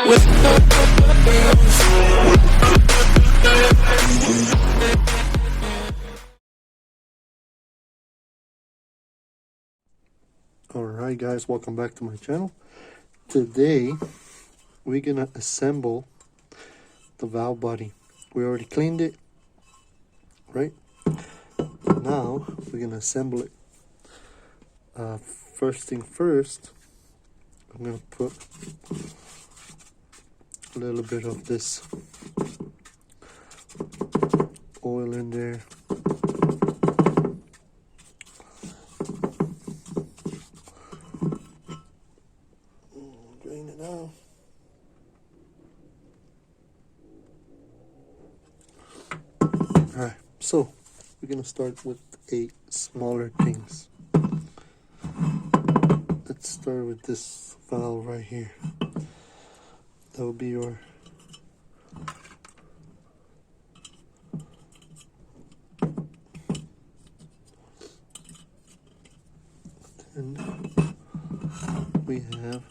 Alright guys, welcome back to my channel. Today we're gonna assemble the valve body. We already cleaned it, right? Now we're gonna assemble it. First thing first, I'm gonna put a little bit of this oil in there. Drain it out. Alright, so we're gonna start with smaller things. Let's start with this valve right here. That will be your then we have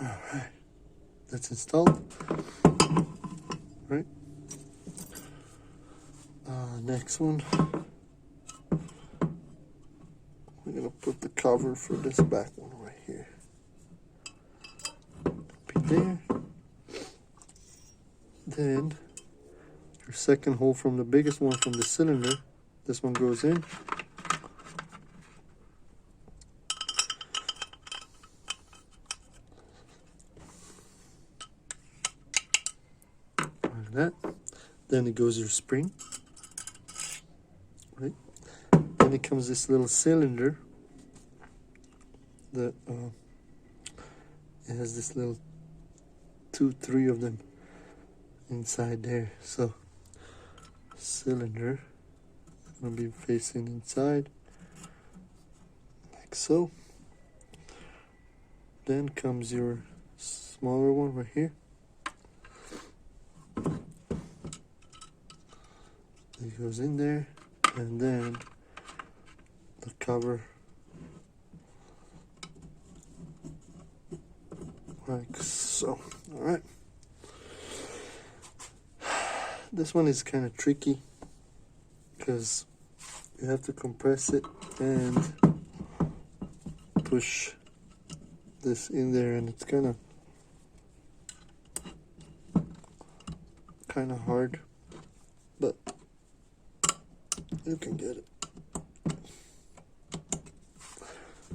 alright, that's installed. Right. Next one, we're gonna put the cover for this back one right here. Be there. Then your second hole from the biggest one from the cylinder, this one goes in. Like that. Then it goes your spring. Right. Then it comes this little cylinder that it has this little 2-3 of them inside there. So cylinder will be facing inside like so. Then comes your smaller one right here. It goes in there, and then the cover like so. All right, this one is kind of tricky because you have to compress it and push this in there, and it's kind of hard, but you can get it.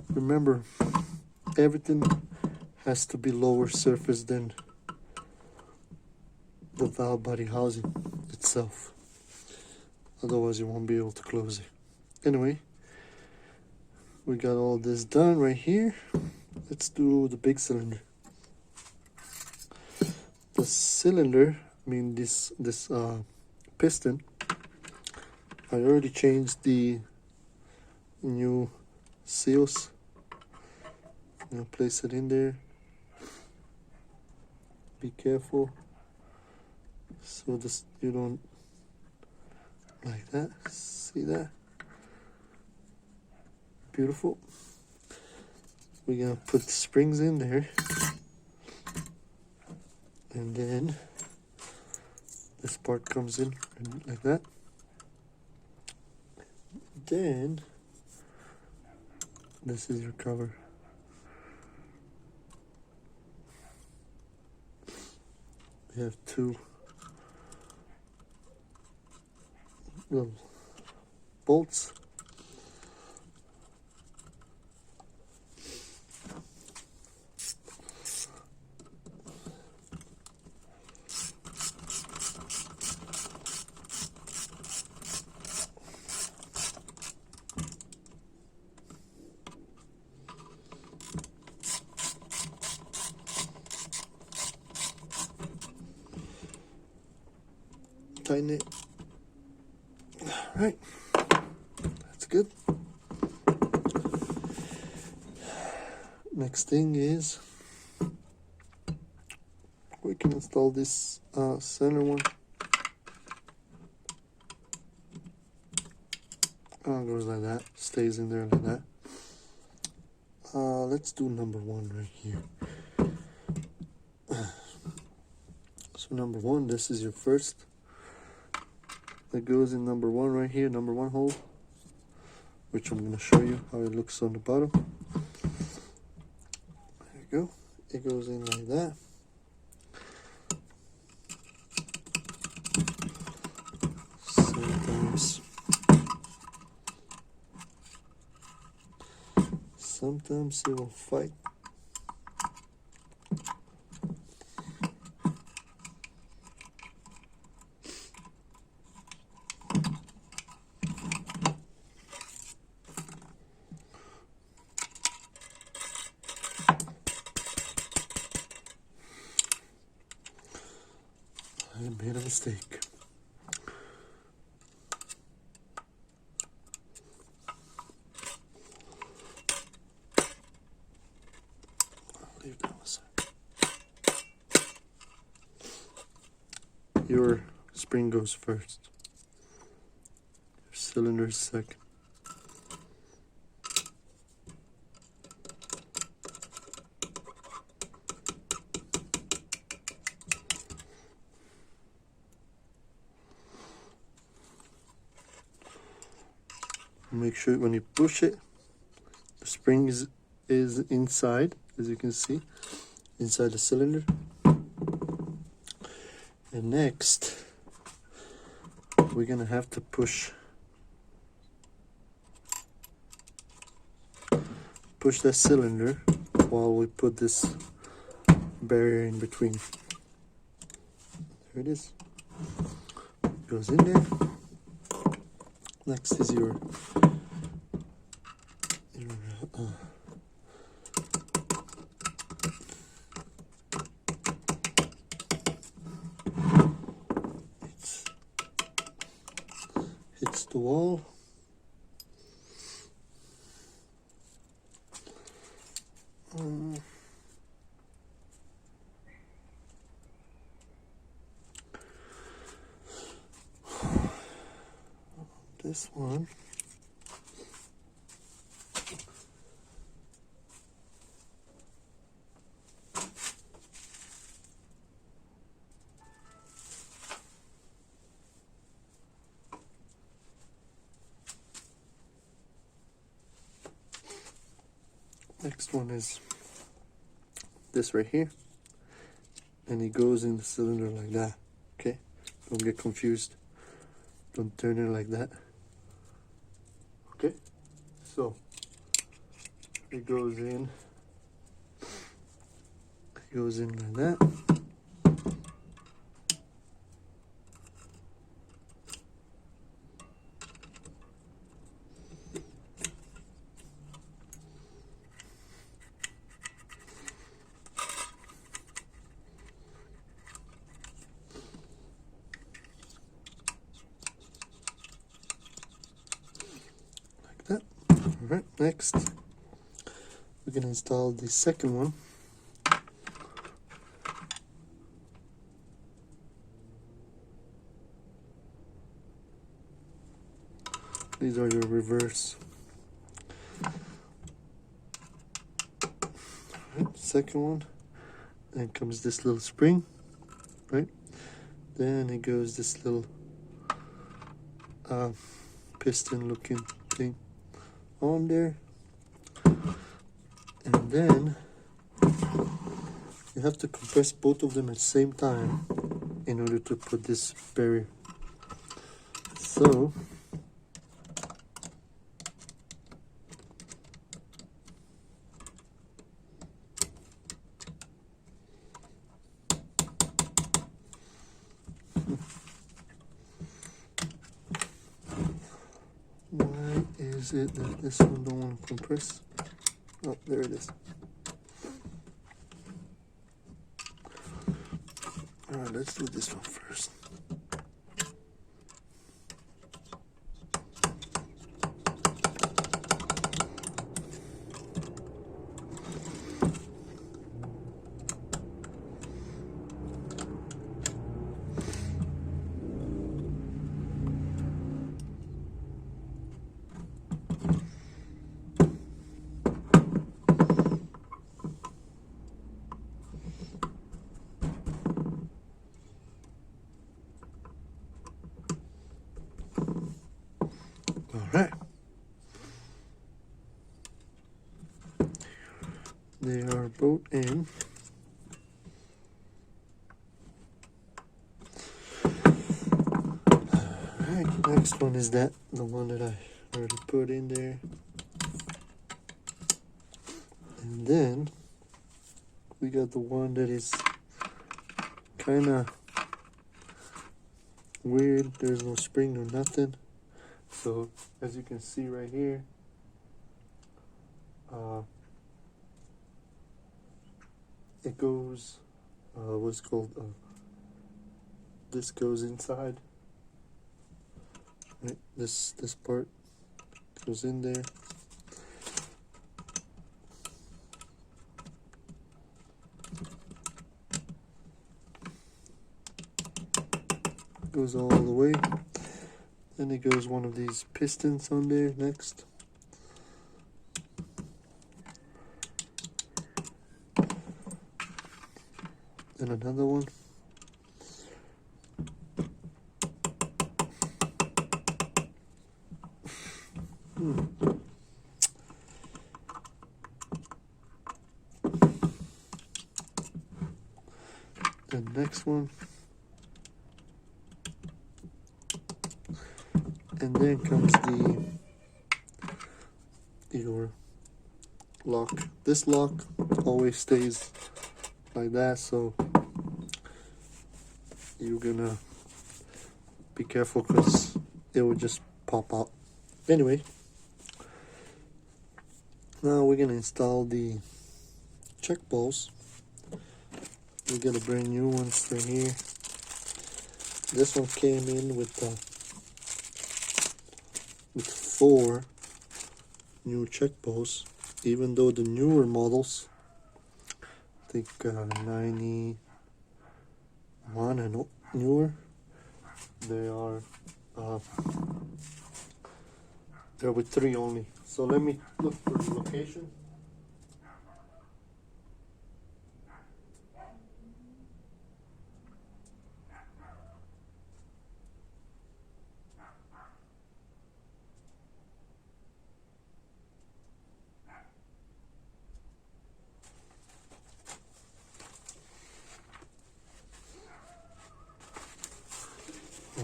Remember, everything has to be lower surface than the valve body housing itself. Otherwise you won't be able to close it. Anyway, we got all this done right here. Let's do the big cylinder. The cylinder, I mean this piston, I already changed the new seals. I'm gonna place it in there. Be careful so this you don't like that. See that? Beautiful. We're gonna put the springs in there, and then this part comes in like that. Then this is your cover. We have 2 little bolts. Tighten it. All right, that's good. Next thing is we can install this center one. Goes like that, stays in there like that. Let's do number one right here. So number one, this is your first. That goes in number one right here, number one hole, which I'm going to show you how it looks on the bottom. There you go. It goes in like that. Sometimes it will fight. I made a mistake. Leave that aside. Your spring goes first. Your cylinder is second. Make sure when you push it, the spring is inside, as you can see, inside the cylinder. And next, we're gonna have to push that cylinder while we put this barrier in between. There it is. Goes in there. Next is your hits the wall. This one. Next one is this right here, and it goes in the cylinder like that. Okay, don't get confused, don't turn it like that. Okay, so it goes in like that. Alright, next we're going to install the second one. These are your reverse. Alright, second one. Then comes this little spring, right? Then it goes this little piston looking thing on there, and then you have to compress both of them at the same time in order to put this barrier. So why is it that this one don't want to compress? Oh, there it is. Alright, let's do this one first. All right. They are both in. Alright, next one is the one that I already put in there. And then we got the one that is kind of weird. There's no spring or nothing. So as you can see right here, it goes, what's called, this goes inside. Right, this part goes in there. Goes all the way. Then it goes one of these pistons on there next. Then another one. The next one. And then comes your lock. This lock always stays like that, so you're gonna be careful because it will just pop out. Anyway, now we're gonna install the check balls. We got a brand new ones right here. This one came in with 4 new check balls, even though the newer models, I think 91 and newer, they're with 3 only. So let me look for the location.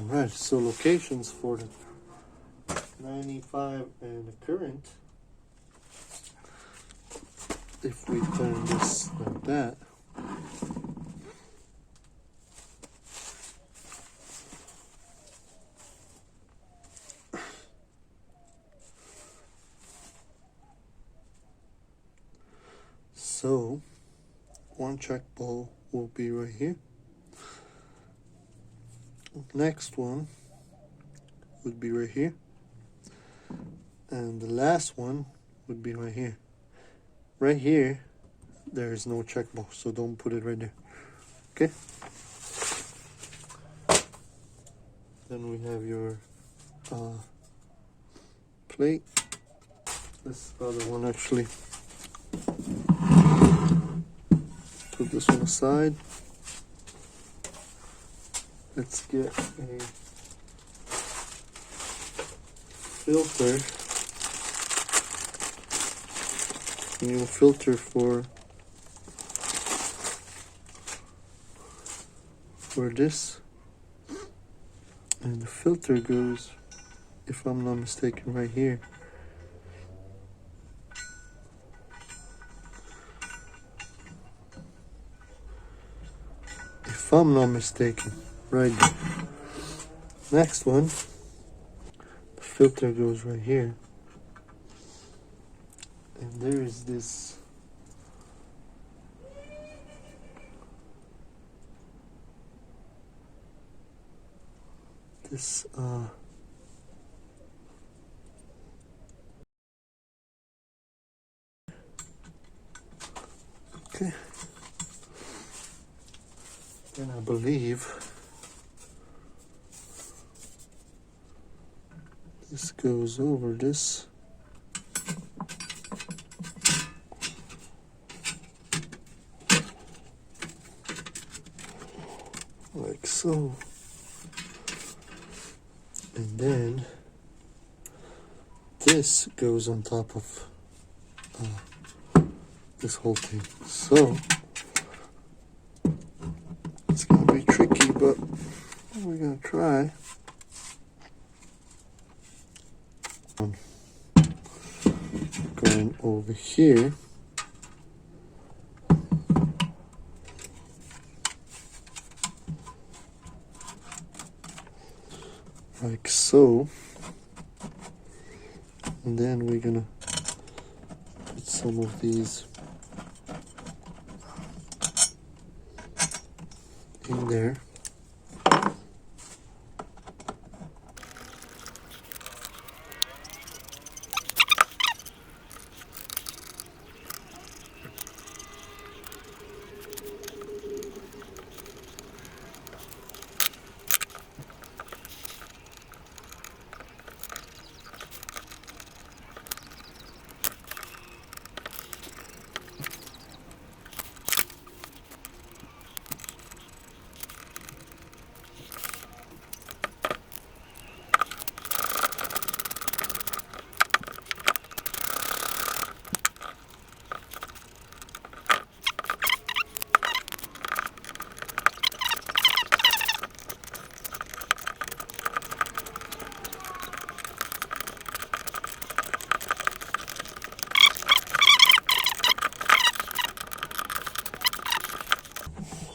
Alright, so locations for the 95 and the current, if we turn this like that, so one check ball will be right here. Next one would be right here, and the last one would be right here. Right here there is no check ball, so don't put it right there. Okay, then we have your plate. This other one, actually, put this one aside. Let's get a filter, new filter for this, and the filter goes, if I'm not mistaken, right here. If I'm not mistaken, right there. Next one, the filter goes right here, and there is this okay, and I believe this goes over this. Like so. And then this goes on top of this whole thing. So it's gonna be tricky, but we're gonna try. Going over here. Like so. And then we're gonna put some of these in there.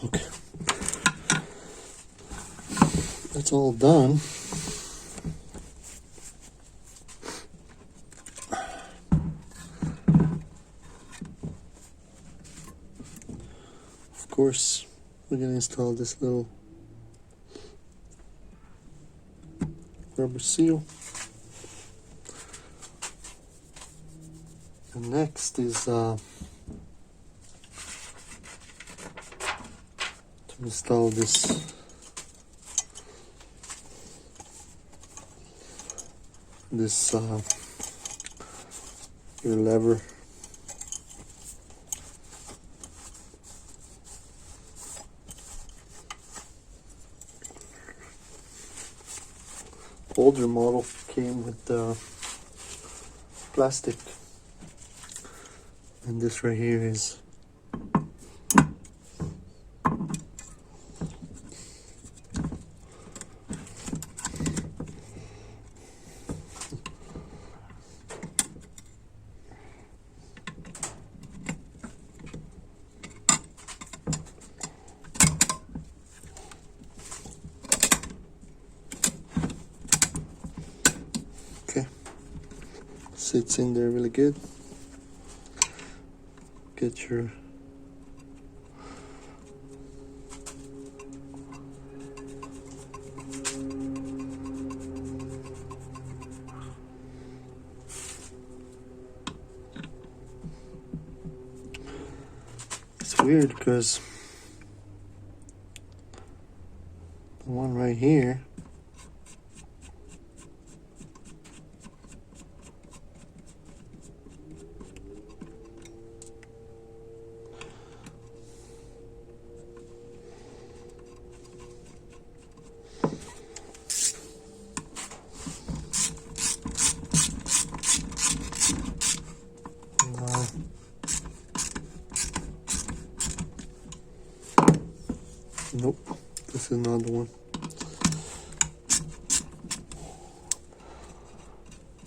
Okay, that's all done. Of course, we're gonna install this little rubber seal. And next is to install this your lever. Older model came with plastic, and this right here is okay. Sits in there really good. Get your it's weird because the one right here nope, this is not the one.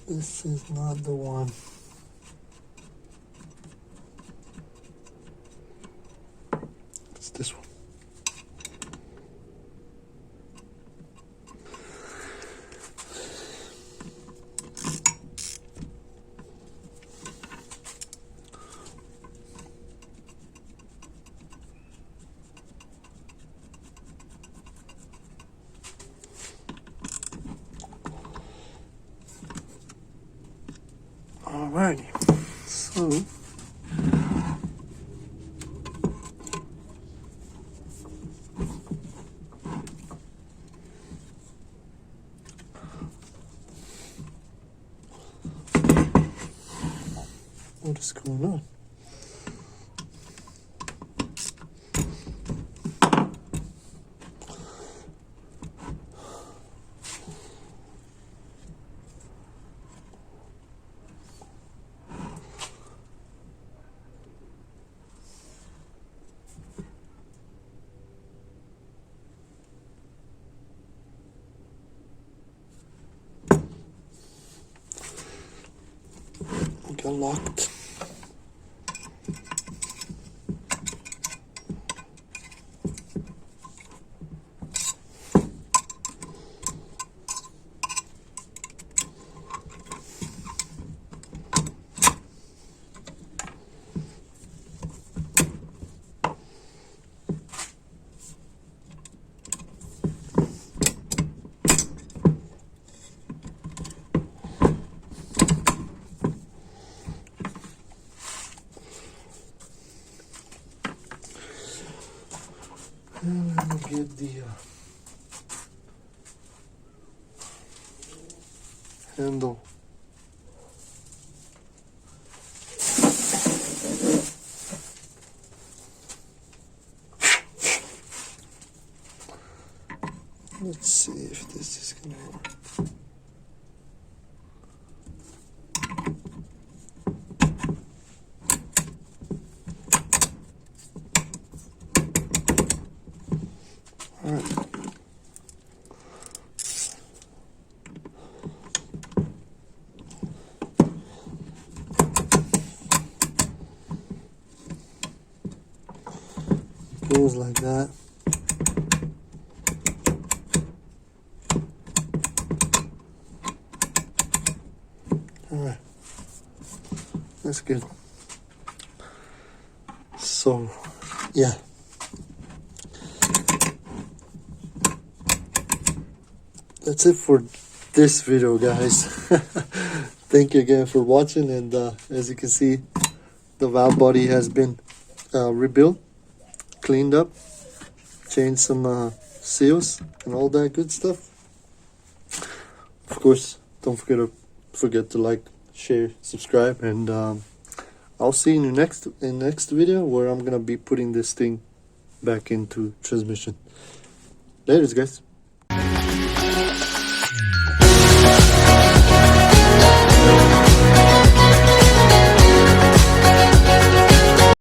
This is not the one. It's this one. Alrighty, so what is going on? got locked. And let me get the handle. Let's see if this is gonna work. All right. Goes like that. All right. That's good. So, yeah. That's it for this video, guys. Thank you again for watching, and as you can see, the valve body has been rebuilt, cleaned up, changed some seals and all that good stuff. Of course, don't forget to like, share, subscribe, and I'll see you in the next video, where I'm gonna be putting this thing back into transmission. Later, guys.